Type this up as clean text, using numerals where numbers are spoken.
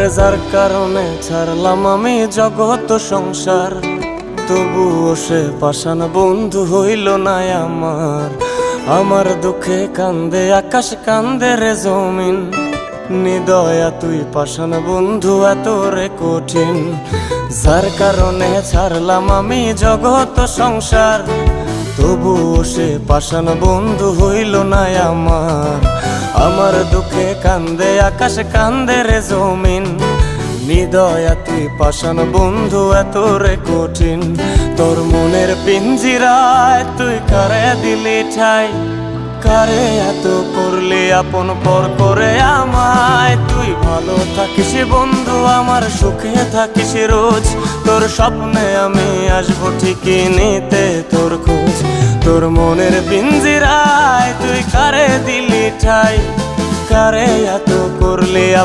আরে যার কারণে ছাড়লাম আমি জগৎ সংসার, তবুও সে পাষাণ বন্ধু হইল না আমার। আমার দুঃখে কান্দে আকাশ, কান্দে রে জমিন, নিদয়া তুই পাষাণ বন্ধু এত রে কঠিন। যার কারণে ছাড়লাম আমি জগৎ সংসার, তবুও সে পাষাণ বন্ধু হইল না আমার। আমার দুঃখে কান্দে আকাশ, কান্দে রে জমিন, নিদয়া তুই পাষাণ বন্ধু এত রে কঠিন। তোর মনের পিঞ্জিরায় তুই কারে দিলি ঠাই, কারে এত করলি আপন পর করে আমায়। তুই ভালো থাকিস বন্ধু আমার, সুখে থাকিস রোজ, তোর স্বপ্নে আমি আসবো ঠিকই নিতে তোর খোঁজ। তোর মনের পিঞ্জিরায় তুই কারে দিলি ঠাই, কারে এত করলি